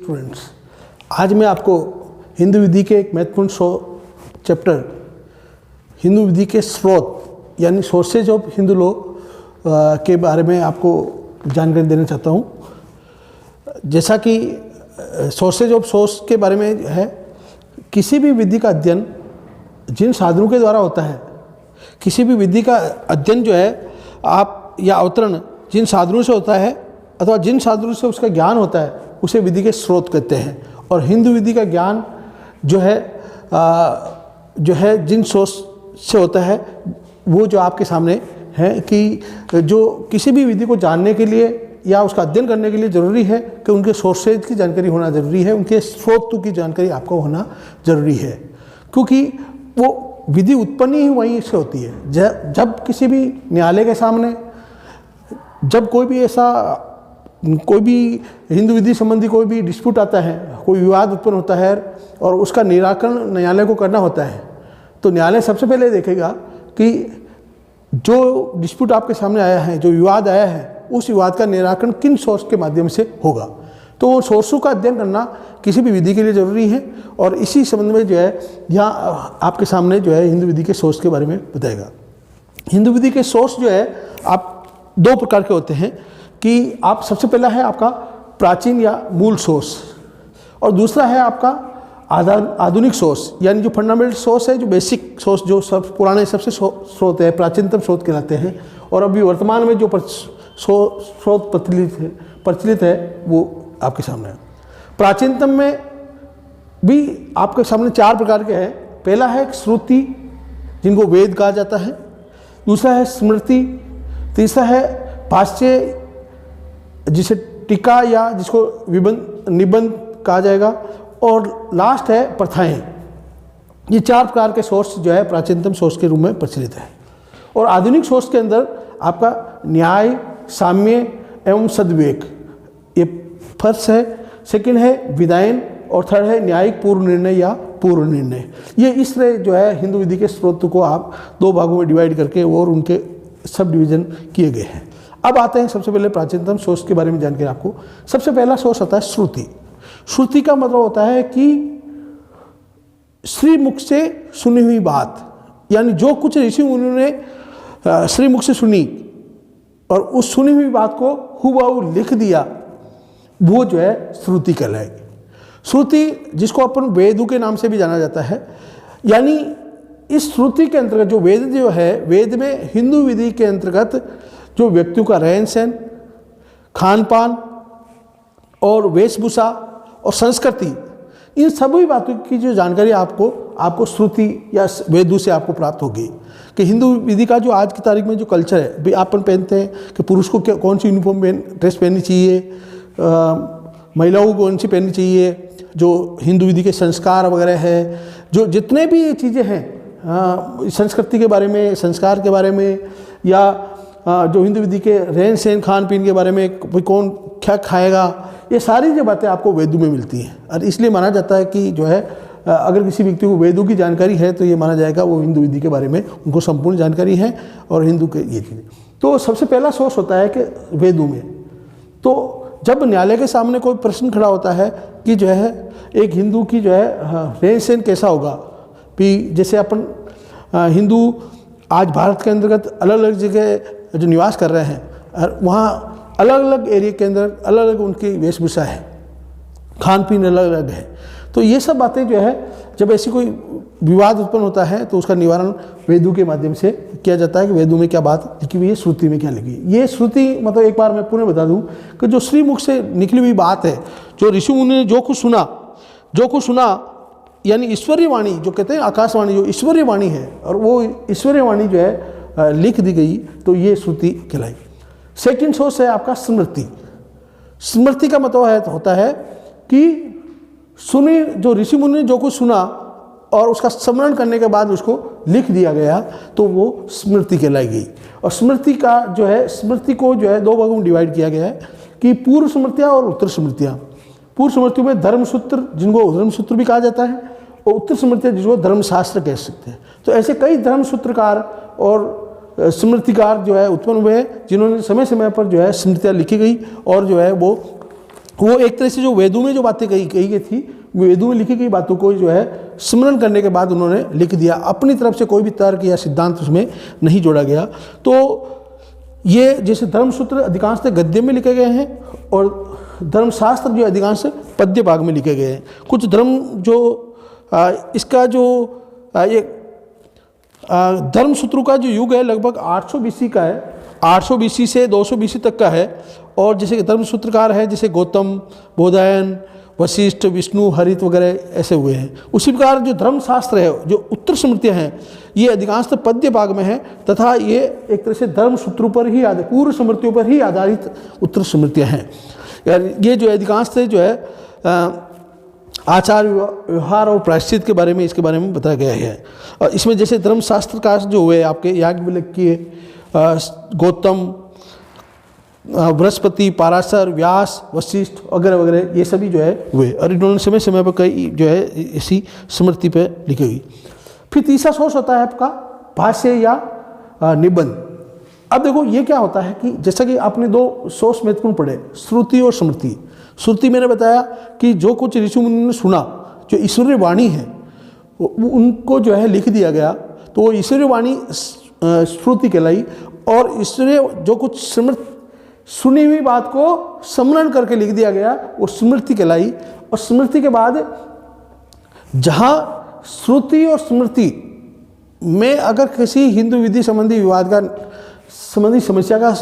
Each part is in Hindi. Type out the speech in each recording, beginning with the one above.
स्टूडेंट्स, आज मैं आपको हिंदू विधि के एक महत्वपूर्ण चैप्टर हिंदू विधि के स्रोत यानी सोर्सेज ऑफ हिंदू लॉ के बारे में आपको जानकारी देना चाहता हूँ। जैसा कि सोर्सेज ऑफ सोर्स के बारे में है, किसी भी विधि का अध्ययन जिन साधनों के द्वारा होता है, किसी भी विधि का अध्ययन जो है आप या अवतरण जिन साधनों से होता है अथवा जिन साधनों से उसका ज्ञान होता है उसे विधि के स्रोत कहते हैं। और हिंदू विधि का ज्ञान जो है जिन सोर्स से होता है वो जो आपके सामने है कि जो किसी भी विधि को जानने के लिए या उसका अध्ययन करने के लिए ज़रूरी है कि उनके सोर्सेज की जानकारी होना ज़रूरी है, उनके स्रोत की जानकारी आपको होना ज़रूरी है, क्योंकि वो विधि उत्पन्न ही वहीं से होती है। जब किसी भी न्यायालय के सामने जब कोई भी हिंदू विधि संबंधी कोई भी डिस्प्यूट आता है, कोई विवाद उत्पन्न होता है और उसका निराकरण न्यायालय को करना होता है, तो न्यायालय सबसे पहले देखेगा कि जो डिस्प्यूट आपके सामने आया है, जो विवाद आया है, उस विवाद का निराकरण किन सोर्स के माध्यम से होगा। तो वो सोर्सों का अध्ययन करना किसी भी विधि के लिए ज़रूरी है। और इसी संबंध में जो है यहाँ आपके सामने जो है हिंदू विधि के सोर्स के बारे में बताएगा। हिंदू विधि के सोर्स जो है आप दो प्रकार के होते हैं कि आप सबसे पहला है आपका प्राचीन या मूल सोर्स और दूसरा है आपका आधुनिक सोर्स यानी जो फंडामेंटल सोर्स है, जो बेसिक सोर्स, जो सब पुराने सबसे स्रोत है, प्राचीनतम स्रोत कहलाते हैं। और अभी वर्तमान में जो स्रोत प्रचलित है वो आपके सामने है। प्राचीनतम में भी आपके सामने चार प्रकार के हैं। पहला है श्रुति जिनको वेद कहा जाता है, दूसरा है स्मृति, तीसरा है भाष्य जिसे टीका या जिसको निबंध कहा जाएगा, और लास्ट है प्रथाएं। ये चार प्रकार के सोर्स जो है प्राचीनतम सोर्स के रूप में प्रचलित है। और आधुनिक सोर्स के अंदर आपका न्याय, साम्य एवं सद्विवेक ये फर्स्ट है, सेकंड है विधायन और थर्ड है न्यायिक पूर्व निर्णय या पूर्व निर्णय। ये इस तरह जो है हिंदू विधि के स्रोत को आप दो भागों में डिवाइड करके और उनके सब डिवीजन किए गए हैं। अब आते हैं सबसे पहले प्राचीनतम सोर्स के बारे में जानकारी आपको। सबसे पहला सोर्स आता है श्रुति। श्रुति का मतलब होता है कि श्री मुख से सुनी हुई बात, यानी जो कुछ ऋषि मुनियों ने श्री मुख से सुनी और उस सुनी हुई बात को हुबहू लिख दिया, वो जो है श्रुति कहलाएगी। श्रुति जिसको अपन वेदों के नाम से भी जाना जाता है, यानी इस श्रुति के अंतर्गत जो वेद जो है, वेद में हिंदू विधि के अंतर्गत जो व्यक्तियों का रहन सहन, खान पान और वेशभूषा और संस्कृति, इन सभी बातों की जो जानकारी आपको श्रुति या वेदों से आपको प्राप्त होगी। कि हिंदू विधि का जो आज की तारीख में जो कल्चर है, भी अपन पहनते हैं कि पुरुष को कौन सी यूनिफॉर्म ड्रेस पहननी चाहिए, महिलाओं को कौन सी पहननी चाहिए, जो हिंदू विधि के संस्कार वगैरह है, जो जितने भी ये चीज़ें हैं संस्कृति के बारे में, संस्कार के बारे में, या जो हिंदू विधि के रहन सहन खान पीन के बारे में, कोई कौन क्या खाएगा, ये सारी जो बातें आपको वेदों में मिलती हैं। और इसलिए माना जाता है कि जो है अगर किसी व्यक्ति को वेदों की जानकारी है तो ये माना जाएगा वो हिंदू विधि के बारे में उनको संपूर्ण जानकारी है और हिंदू के ये चीज़ें। तो सबसे पहला सोर्स होता है कि वेदों में। तो जब न्यायालय के सामने कोई प्रश्न खड़ा होता है कि जो है एक हिंदू की जो है रहन सहन कैसा होगा, भी जैसे अपन हिंदू आज भारत के अंतर्गत अलग अलग जगह जो निवास कर रहे हैं और वहाँ अलग अलग एरिया के अंदर अलग अलग उनकी वेशभूषा है, खान पीन अलग अलग है। तो ये सब बातें जो है जब ऐसी कोई विवाद उत्पन्न होता है तो उसका निवारण वेदों के माध्यम से किया जाता है कि वेदों में क्या बात लिखी हुई है, श्रुति में क्या लिखी है। ये श्रुति मतलब एक बार मैं पुनः बता दूं कि जो श्री मुख से निकली हुई बात है, जो ऋषि मुनि ने जो कुछ सुना यानी ईश्वरीय वाणी, जो कहते हैं आकाशवाणी, जो ईश्वरीय वाणी है, और वो ईश्वरीय वाणी जो है लिख दी गई, तो ये श्रुति कहलाई। सेकंड सोर्स है आपका स्मृति। स्मृति का मतलब होता है कि सुनी, जो ऋषि मुनि ने जो कुछ सुना और उसका स्मरण करने के बाद उसको लिख दिया गया, तो वो स्मृति कहलाई गई। और स्मृति का जो है, स्मृति को जो है दो भागों में डिवाइड किया गया है कि पूर्व स्मृतियाँ और उत्तर स्मृतियाँ। पूर्व स्मृतियों में धर्मसूत्र, जिनको धर्मसूत्र भी कहा जाता है, और उत्तर स्मृतियाँ जिसको धर्मशास्त्र कह सकते हैं। तो ऐसे कई धर्मसूत्रकार और स्मृतिकार जो है उत्पन्न हुए हैं, जिन्होंने समय समय पर जो है स्मृतियाँ लिखी गई और जो है वो वो एक तरह से जो वेदों में जो बातें कही गई थी, वेदों में लिखी गई बातों को जो है स्मरण करने के बाद उन्होंने लिख दिया। अपनी तरफ से कोई भी तर्क या सिद्धांत उसमें नहीं जोड़ा गया। तो ये जैसे धर्मसूत्र अधिकांशतः गद्य में लिखे गए हैं और धर्मशास्त्र जो अधिकांश पद्य भाग में लिखे गए हैं। कुछ धर्म जो इसका जो ये धर्मसूत्रों का जो युग है लगभग 800 BC का है, 800 BC से 200 BC तक का है। और जैसे धर्मसूत्रकार है जैसे गौतम, बोधायन, वशिष्ठ, विष्णु, हरित वगैरह ऐसे हुए हैं। उसी प्रकार जो धर्मशास्त्र है, जो उत्तर स्मृतियाँ हैं, ये अधिकांशतः पद्य भाग में है तथा ये एक तरह से धर्मसूत्रों पर ही पूर्व स्मृतियों पर ही आधारित उत्तर स्मृतियाँ हैं। ये जो अधिकांशतः जो है आचार व्यवहार और प्रायश्चित के बारे में, इसके बारे में बताया गया है। और इसमें जैसे धर्मशास्त्र का जो हुए आपके याज्ञवल्क्य, गौतम, बृहस्पति, पाराशर, व्यास, वशिष्ठ वगैरह वगैरह ये सभी जो है हुए और इन्होंने समय समय पर कई जो है इसी स्मृति पे लिखी गई। फिर तीसरा सोर्स होता है आपका भाष्य या निबंध। अब देखो ये क्या होता है कि जैसा कि आपने दो सोर्स महत्वपूर्ण पढ़े, श्रुति और स्मृति। श्रुति मैंने बताया कि जो कुछ ऋषि मुनि ने सुना, जो ईश्वरीय वाणी है उनको जो है लिख दिया गया, तो वो ईश्वरीय वाणी श्रुति कहलाई। और ईश्वरीय जो कुछ सुनी हुई बात को स्मरण करके लिख दिया गया वो स्मृति कहलाई। और स्मृति के बाद जहाँ श्रुति और स्मृति में अगर किसी हिंदू विधि संबंधी विवाद का संबंधी समस्या का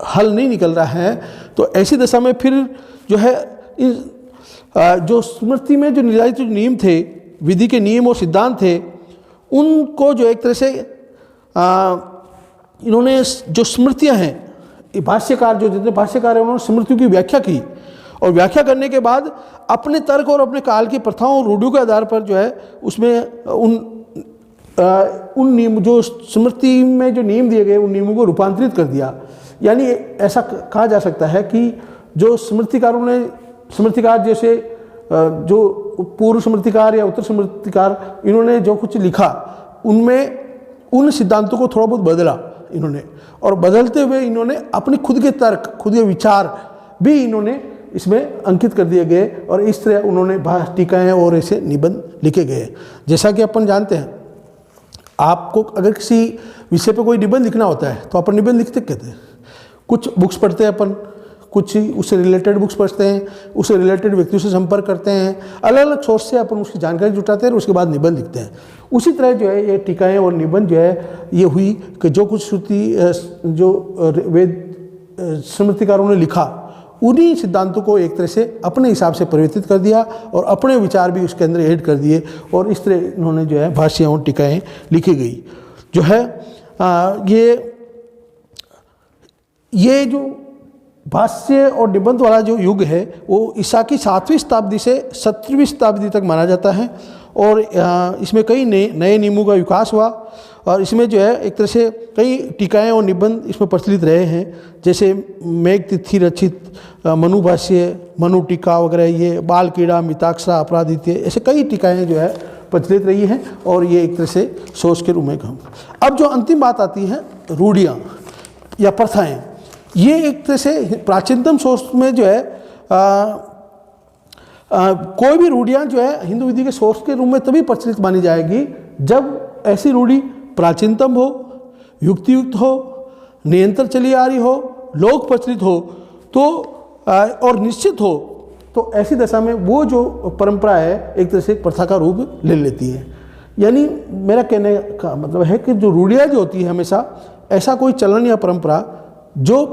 हल नहीं निकल रहा है तो ऐसी दशा में फिर जो है जो स्मृति में जो निर्धारित जो नियम थे, विधि के नियम और सिद्धांत थे, उनको जो एक तरह से इन्होंने जो स्मृतियां हैं, भाष्यकार जो जितने भाष्यकार हैं उन्होंने स्मृतियों की व्याख्या की और व्याख्या करने के बाद अपने तर्क और अपने काल की प्रथाओं और रूढ़ियों के आधार पर जो है उसमें उन नियम जो स्मृति में जो नियम दिए गए उन नियमों को रूपांतरित कर दिया। यानी ऐसा कहा जा सकता है कि जो स्मृतिकार जैसे जो पूर्व स्मृतिकार या उत्तर स्मृतिकार इन्होंने जो कुछ लिखा उनमें उन सिद्धांतों को थोड़ा बहुत बदला इन्होंने, और बदलते हुए इन्होंने अपने खुद के तर्क, खुद के विचार भी इन्होंने इसमें अंकित कर दिए गए और इस तरह उन्होंने टीकाएँ और ऐसे निबंध लिखे गए। जैसा कि अपन जानते हैं, आपको अगर किसी विषय पर कोई निबंध लिखना होता है तो अपन निबंध लिखते कहते हैं। कुछ बुक्स पढ़ते हैं अपन, कुछ उससे रिलेटेड बुक्स पढ़ते हैं, उससे रिलेटेड व्यक्तियों से संपर्क करते हैं, अलग अलग सोर्स से अपन उसकी जानकारी जुटाते हैं और उसके बाद निबंध लिखते हैं। उसी तरह जो है ये टीकाएँ और निबंध जो है ये हुई कि जो कुछ श्रुति जो वेद स्मृतिकारों ने लिखा उन्हीं सिद्धांतों को एक तरह से अपने हिसाब से परिवर्तित कर दिया और अपने विचार भी उसके अंदर ऐड कर दिए और इस तरह इन्होंने जो है भाष्य और टीकाएँ लिखी गई। जो है ये जो भाष्य और निबंध वाला जो युग है वो ईसा की 7वीं शताब्दी से 17वीं शताब्दी तक माना जाता है और इसमें कई नए नियमों का विकास हुआ और इसमें जो है एक तरह से कई टीकाएँ और निबंध इसमें प्रचलित रहे हैं, जैसे मेघ तिथि रचित मनु भाष्य, मनु टीका वगैरह, ये बाल कीड़ा, मिताक्षरा, अपराधित्य, ऐसे कई टीकाएँ जो है प्रचलित रही हैं और ये एक तरह से सोच के रूप में कहूँ। अब जो अंतिम बात आती है रूढ़ियाँ या प्रथाएँ, ये एक तरह से प्राचीनतम सोच में जो है कोई भी रूढ़ियाँ जो है हिंदू विधि के सोर्स के रूप में तभी प्रचलित मानी जाएगी जब ऐसी रूढ़ी प्राचीनतम हो, युक्तियुक्त हो, निरंतर चली आ रही हो, लोक प्रचलित हो तो और निश्चित हो, तो ऐसी दशा में वो जो परंपरा है एक तरह से प्रथा का रूप ले लेती है। यानी मेरा कहने का मतलब है कि जो रूढ़ियाँ जो होती है हमेशा ऐसा कोई चलन या परंपरा जो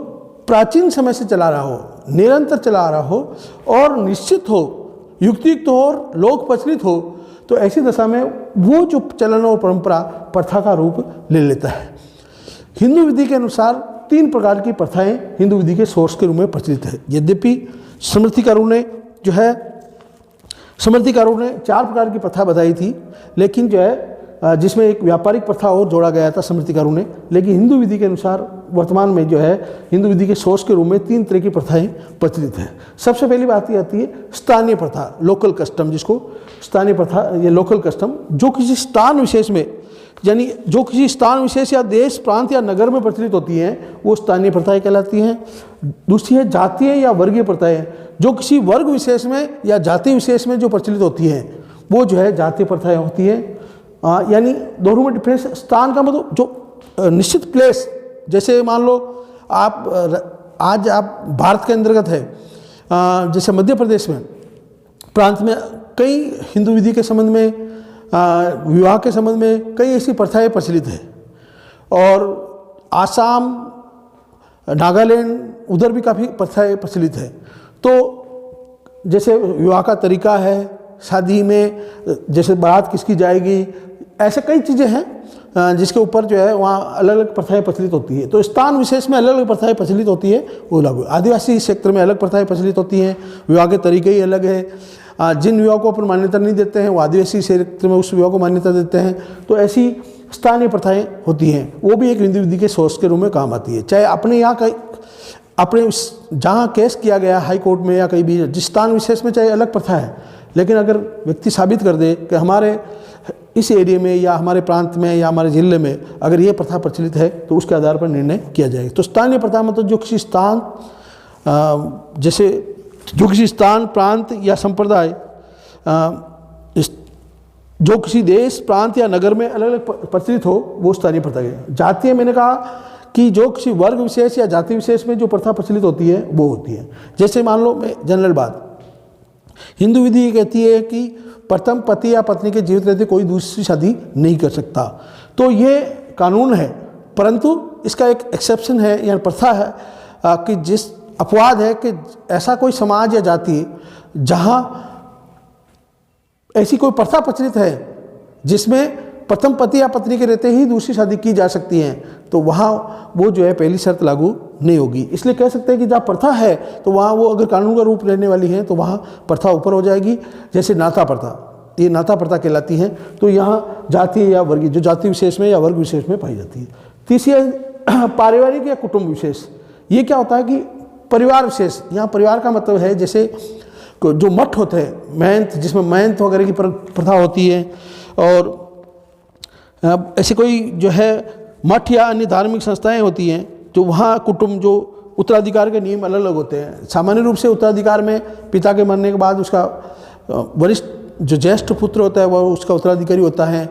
प्राचीन समय से चला रहा हो, निरंतर चला रहा हो और निश्चित हो, युक्तियुक्त हो और लोक प्रचलित हो, तो ऐसी दशा में वो जो चलन और परंपरा प्रथा का रूप ले लेता है। हिंदू विधि के अनुसार 3 प्रकार की प्रथाएं हिंदू विधि के सोर्स के रूप में प्रचलित है। यद्यपि स्मृतिकारों ने 4 प्रकार की प्रथा बताई थी, लेकिन जो है जिसमें एक व्यापारिक प्रथा और जोड़ा गया था स्मृतिकारों ने, लेकिन हिंदू विधि के अनुसार वर्तमान में जो है हिंदू विधि के सोर्स के रूप में 3 तरह की प्रथाएं प्रचलित हैं। सबसे पहली बात ये आती है स्थानीय प्रथा, लोकल कस्टम, जिसको स्थानीय प्रथा या लोकल कस्टम, जो किसी स्थान विशेष में यानी जो किसी स्थान विशेष या देश, प्रांत या नगर में प्रचलित होती हैं वो स्थानीय प्रथाएं कहलाती हैं। दूसरी है जातीय या वर्गीय प्रथाएं, जो किसी वर्ग विशेष में या जाति विशेष में जो प्रचलित होती हैं वो जो है जातीय प्रथाएं होती हैं। यानी दोनों में डिफरेंस। स्थान का मतलब जो निश्चित प्लेस, जैसे मान लो आज आप भारत के अंतर्गत है, जैसे मध्य प्रदेश में प्रांत में कई हिंदू विधि के संबंध में, विवाह के संबंध में कई ऐसी प्रथाएं प्रचलित है। और आसाम, नागालैंड, उधर भी काफ़ी प्रथाएं प्रचलित है। तो जैसे विवाह का तरीका है, शादी में जैसे बारात किसकी जाएगी, ऐसे कई चीज़ें हैं जिसके ऊपर जो है वहाँ अलग अलग प्रथाएं प्रचलित होती है। तो स्थान विशेष में अलग अलग प्रथाएं प्रचलित होती है वो लागू। आदिवासी क्षेत्र में अलग प्रथाएं प्रचलित होती हैं, विवाह के तरीके ही अलग है। जिन विवाह को अपन मान्यता नहीं देते हैं वो आदिवासी क्षेत्र में उस विवाह को मान्यता देते हैं। तो ऐसी स्थानीय प्रथाएं होती हैं, वो भी एक हिंदू विधि के सोर्स के रूप में काम आती है। चाहे अपने यहाँ का अपने जहाँ केस किया गया हाई कोर्ट में या कहीं भी, जिस स्थान विशेष में चाहे अलग प्रथा है, लेकिन अगर व्यक्ति साबित कर दे कि हमारे इस एरिया में या हमारे प्रांत में या हमारे जिले में अगर ये प्रथा प्रचलित है तो उसके आधार पर निर्णय किया जाएगा। तो स्थानीय प्रथा मतलब जो किसी स्थान, जैसे जो किसी स्थान, प्रांत या संप्रदाय, जो किसी देश, प्रांत या नगर में अलग अलग प्रचलित हो वो स्थानीय प्रथा है। जातीय मैंने कहा कि जो किसी वर्ग विशेष या जाति विशेष में जो प्रथा प्रचलित होती है वो होती है। जैसे मान लो मैं जनरल बात, हिंदू विधि कहती है कि प्रथम पति या पत्नी के जीवित रहते कोई दूसरी शादी नहीं कर सकता। तो ये कानून है, परंतु इसका एक एक्सेप्शन है या प्रथा है कि जिस अपवाद है कि ऐसा कोई समाज या जाति जहाँ ऐसी कोई प्रथा प्रचलित है जिसमें प्रथम पति या पत्नी के रहते ही दूसरी शादी की जा सकती है, तो वहाँ वो जो है पहली शर्त लागू नहीं होगी। इसलिए कह सकते हैं कि जहाँ प्रथा है तो वहाँ वो अगर कानून का रूप लेने वाली है तो वहाँ प्रथा ऊपर हो जाएगी। जैसे नाता प्रथा, ये नाता प्रथा कहलाती है। तो यहाँ जाति या वर्गीय, जो जाति विशेष में या वर्ग विशेष में पाई जाती है। तीसरी है पारिवारिक या कुटुंब विशेष। ये क्या होता है कि परिवार विशेष, यहाँ परिवार का मतलब है जैसे जो मठ होते हैं, महंत, जिसमें महंत वगैरह की प्रथा होती है, और ऐसे कोई जो है मठ या अन्य धार्मिक संस्थाएं होती हैं जो वहाँ कुटुंब, जो उत्तराधिकार के नियम अलग अलग होते हैं। सामान्य रूप से उत्तराधिकार में पिता के मरने के बाद उसका वरिष्ठ जो ज्येष्ठ पुत्र होता है वह उसका उत्तराधिकारी होता है।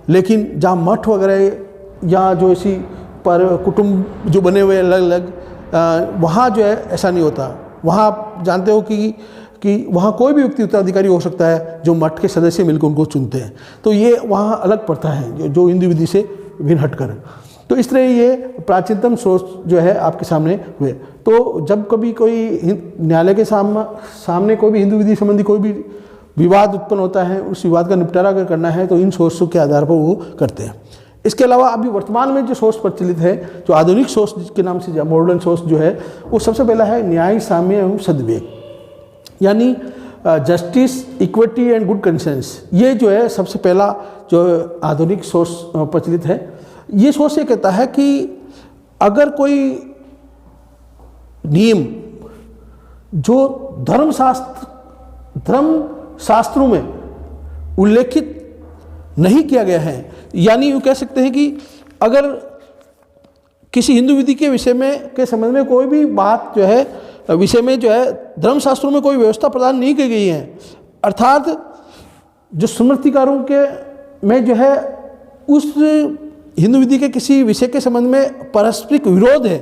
लेकिन जहाँ मठ वगैरह या जो ऐसी पर कुटुंब जो बने हुए अलग अलग, वहाँ जो है ऐसा नहीं होता। वहाँ आप जानते हो कि वहाँ कोई भी व्यक्ति उत्तराधिकारी हो सकता है, जो मठ के सदस्य मिलकर उनको चुनते हैं। तो ये वहाँ अलग प्रथा है जो हिंदू विधि से भिन्न हटकर है। तो इस तरह ये प्राचीनतम सोच जो है आपके सामने हुए। तो जब कभी कोई न्यायालय के सामने कोई भी हिंदू विधि संबंधी कोई भी विवाद उत्पन्न होता है, उस विवाद का निपटारा अगर करना है तो इन सोर्सों के आधार पर वो करते हैं। इसके अलावा अभी वर्तमान में जो सोर्स प्रचलित है, जो आधुनिक सोर्स जिसके नाम से मॉडर्न सोर्स जो है, वो सबसे पहला है न्याय, साम्य एवं सद्विवेक, यानी justice, equity and good conscience. ये जो है सबसे पहला जो आधुनिक सोर्स प्रचलित है। ये सोर्स ये कहता है कि अगर कोई नियम जो धर्म शास्त्रों में उल्लेखित नहीं किया गया है, यानी यूँ कह सकते हैं कि अगर किसी हिंदू विधि के विषय में के संबंध में कोई भी बात जो है विषय में जो है धर्मशास्त्रों में कोई व्यवस्था प्रदान नहीं की गई है, अर्थात जो स्मृतिकारों के में जो है उस हिंदू विधि के किसी विषय के संबंध में पारस्परिक विरोध है,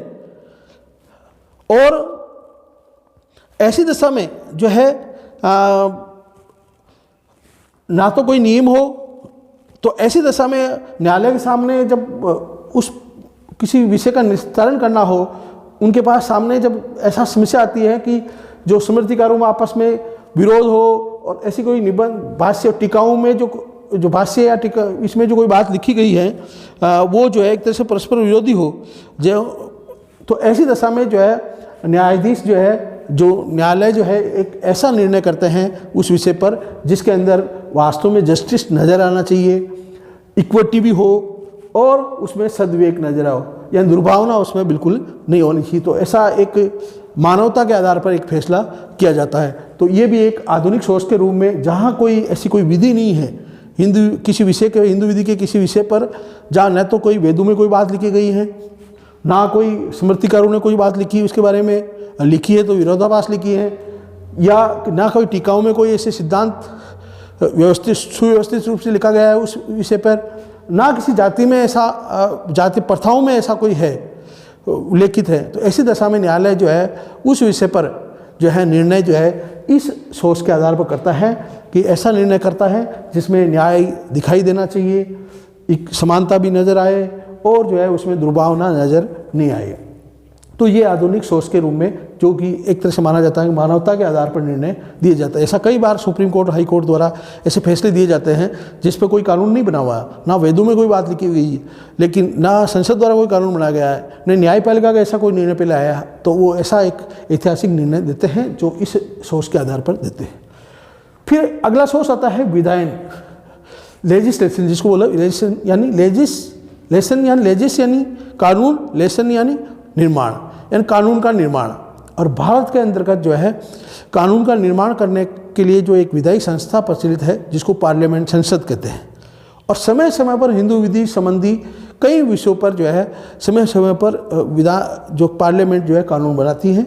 और ऐसी दशा में जो है ना तो कोई नियम हो, तो ऐसी दशा में न्यायालय के सामने जब उस किसी विषय का निस्तारण करना हो, उनके पास सामने जब ऐसा समस्या आती है कि जो स्मृतिकारों में आपस में विरोध हो और ऐसी कोई निबंध, भाष्य, टीकाओं में जो भाष्य या टीका इसमें जो कोई बात लिखी गई है वो जो है एक तरह से परस्पर विरोधी हो, तो ऐसी दशा में जो है न्यायाधीश जो है, जो न्यायालय जो है एक ऐसा निर्णय करते हैं उस विषय पर जिसके अंदर वास्तव में जस्टिस नज़र आना चाहिए, इक्विटी भी हो और उसमें सद्विवेक नजर आओ, या दुर्भावना उसमें बिल्कुल नहीं होनी चाहिए। तो ऐसा एक मानवता के आधार पर एक फैसला किया जाता है। तो ये भी एक आधुनिक सोच के रूप में, जहाँ कोई ऐसी कोई विधि नहीं है किसी विषय के हिंदू विधि के किसी विषय पर जहाँ न तो कोई वेदों में कोई बात लिखी गई है, ना कोई स्मृतिकारों ने कोई बात लिखी उसके बारे में लिखी है तो विरोधाभास लिखी है, या ना कोई टीकाओं में कोई ऐसे सिद्धांत सुव्यवस्थित रूप से लिखा गया है उस विषय पर, ना किसी जाति में ऐसा जाति प्रथाओं में ऐसा कोई है उल्लेखित है। तो ऐसी दशा में न्यायालय जो है उस विषय पर जो है निर्णय जो है इस सोच के आधार पर करता है कि ऐसा निर्णय करता है जिसमें न्याय दिखाई देना चाहिए, एक समानता भी नज़र आए और जो है उसमें दुर्भावना नज़र नहीं आए। तो ये आधुनिक सोच के रूप में जो कि एक तरह से माना जाता है कि मानवता के आधार पर निर्णय दिए जाता है। ऐसा कई बार सुप्रीम कोर्ट, हाई कोर्ट द्वारा ऐसे फैसले दिए जाते हैं जिस पर कोई कानून नहीं बना हुआ, ना वेदों में कोई बात लिखी हुई, लेकिन ना संसद द्वारा कोई कानून बनाया गया है, न न्यायपालिका का ऐसा कोई निर्णय पहले आया है, तो वो ऐसा एक ऐतिहासिक निर्णय देते हैं जो इस सोच के आधार पर देते हैं। फिर अगला सोच आता है विधायन, लेजिस्लेशन, जिसको बोला लेजिस्लेशन यानी लेजिस्लेशन यानी लेजिस यानी कानून, लेसन यानी निर्माण, यानी कानून का निर्माण। और भारत के अंतर्गत जो है कानून का निर्माण करने के लिए जो एक विधायी संस्था प्रचलित है जिसको पार्लियामेंट, संसद कहते हैं। और समय समय पर हिंदू विधि संबंधी कई विषयों पर जो है समय समय पर जो पार्लियामेंट जो है कानून बनाती है,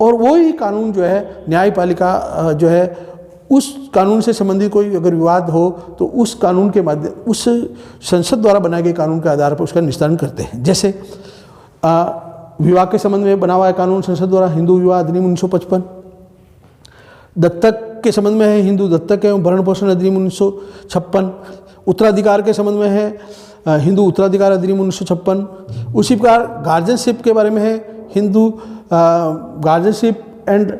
और वही कानून जो है न्यायपालिका जो है उस कानून से संबंधित कोई अगर विवाद हो तो उस कानून के माध्यम, उस संसद द्वारा बनाए गए कानून के आधार पर उसका निस्तारण करते हैं। जैसे विवाह के संबंध में बना हुआ है कानून संसद द्वारा, हिंदू विवाह अधिनियम 1955। दत्तक के संबंध में है हिंदू दत्तक एवं भरण पोषण अधिनियम 1956। उत्तराधिकार के संबंध में है हिंदू उत्तराधिकार अधिनियम 1956। उसी प्रकार गार्जियनशिप के बारे में है हिंदू गार्जियनशिप एंड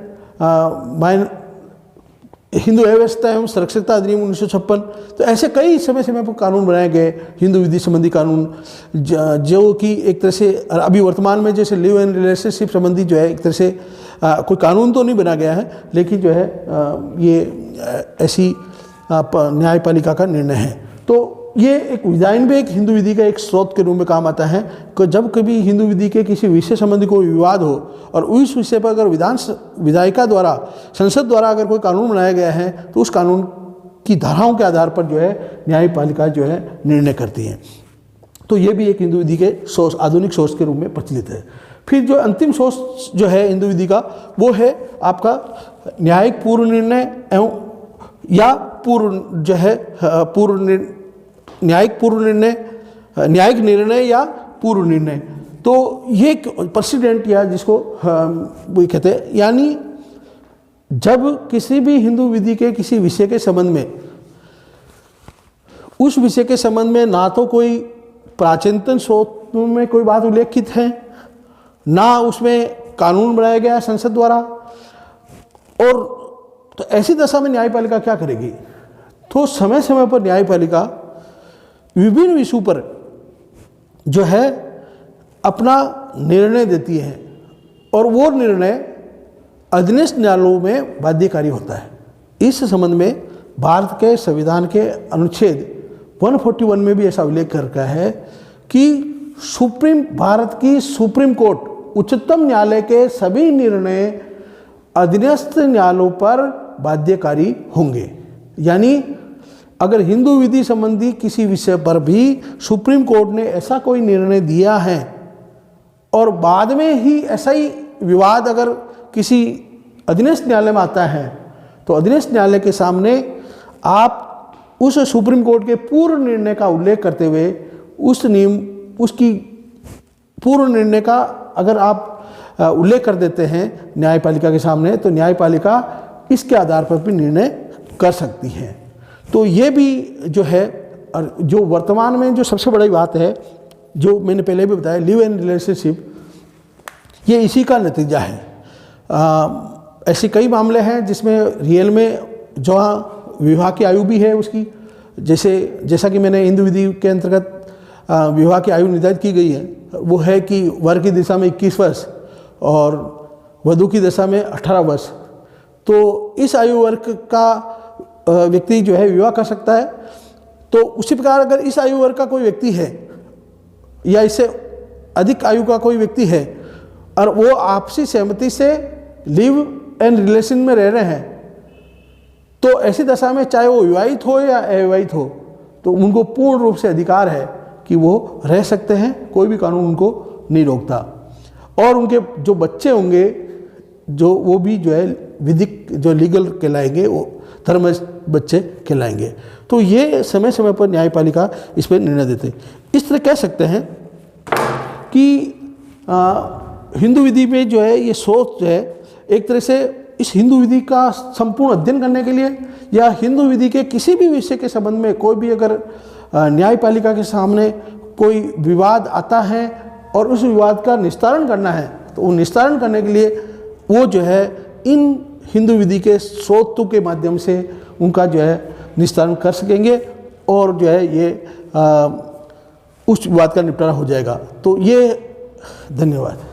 हिंदू व्यवस्था एवं सुरक्षितता अधिनियम 1956। तो ऐसे कई समय समय पर कानून बनाए गए हिंदू विधि संबंधी कानून, जो कि एक तरह से अभी वर्तमान में जैसे लिव एंड रिलेशनशिप संबंधी जो है एक तरह से कोई कानून तो नहीं बना गया है, लेकिन जो है ये ऐसी न्यायपालिका का निर्णय है। तो ये एक विधायन भी एक हिंदू विधि का एक स्रोत के रूप में काम आता है कि जब कभी हिंदू विधि के किसी विषय संबंधी कोई विवाद हो और उस विषय पर अगर विधायिका द्वारा, संसद द्वारा अगर कोई कानून बनाया गया है तो उस कानून की धाराओं के आधार पर जो है न्यायपालिका जो है निर्णय करती है। तो ये भी एक हिंदू विधि के सोच, आधुनिक सोच के रूप में प्रचलित है। फिर जो अंतिम सोच जो है हिंदू विधि का वो है आपका न्यायिक पूर्व निर्णय एवं या पूर्व जो है न्यायिक निर्णय या पूर्व निर्णय। तो ये एक प्रेसिडेंट या जिसको वो कहते हैं, यानी जब किसी भी हिंदू विधि के किसी विषय के संबंध में, उस विषय के संबंध में ना तो कोई प्राचीनतम स्रोत में कोई बात उल्लेखित है, ना उसमें कानून बनाया गया संसद द्वारा, और तो ऐसी दशा में न्यायपालिका क्या करेगी? तो समय समय पर न्यायपालिका विभिन्न विषयों पर जो है अपना निर्णय देती है, और वो निर्णय अधीनस्थ न्यायालयों में बाध्यकारी होता है। इस संबंध में भारत के संविधान के अनुच्छेद 141 में भी ऐसा उल्लेख कर रखा है कि भारत की सुप्रीम कोर्ट, उच्चतम न्यायालय के सभी निर्णय अधीनस्थ न्यायालयों पर बाध्यकारी होंगे। यानी अगर हिंदू विधि संबंधी किसी विषय पर भी सुप्रीम कोर्ट ने ऐसा कोई निर्णय दिया है और बाद में ही ऐसा ही विवाद अगर किसी अधीनस्थ न्यायालय में आता है, तो अधीनस्थ न्यायालय के सामने आप उस सुप्रीम कोर्ट के पूर्व निर्णय का उल्लेख करते हुए उसकी पूर्व निर्णय का अगर आप उल्लेख कर देते हैं न्यायपालिका के सामने, तो न्यायपालिका इसके आधार पर भी निर्णय कर सकती है। तो ये भी जो है, और जो वर्तमान में जो सबसे बड़ी बात है, जो मैंने पहले भी बताया, लिव एंड रिलेशनशिप, ये इसी का नतीजा है। ऐसे कई मामले हैं जिसमें रियल में जो विवाह की आयु भी है उसकी, जैसा कि मैंने हिंदू विधि के अंतर्गत विवाह की आयु निर्धारित की गई है, वो है कि वर की दिशा में 21 वर्ष और वधू की दशा में 18 वर्ष। तो इस आयु वर्ग का व्यक्ति जो है विवाह कर सकता है। तो उसी प्रकार अगर इस आयु वर्ग का कोई व्यक्ति है या इससे अधिक आयु का कोई व्यक्ति है और वो आपसी सहमति से लिव एंड रिलेशन में रह रहे हैं, तो ऐसी दशा में चाहे वो विवाहित हो या अविवाहित हो, तो उनको पूर्ण रूप से अधिकार है कि वो रह सकते हैं, कोई भी कानून उनको नहीं रोकता। और उनके जो बच्चे होंगे जो वो भी जो है विधिक जो लीगल कहलाएंगे, वो धर्म बच्चे कहलाएंगे। तो ये समय समय पर न्यायपालिका इस पर निर्णय देते। इस तरह कह सकते हैं कि हिंदू विधि में जो है ये सोच जो है एक तरह से इस हिंदू विधि का संपूर्ण अध्ययन करने के लिए या हिंदू विधि के किसी भी विषय के संबंध में कोई भी अगर न्यायपालिका के सामने कोई विवाद आता है और उस विवाद का निस्तारण करना है, तो वो निस्तारण करने के लिए वो जो है इन हिंदू विधि के स्रोतों के माध्यम से उनका जो है निस्तारण कर सकेंगे और जो है ये उस विवाद का निपटारा हो जाएगा। तो ये धन्यवाद।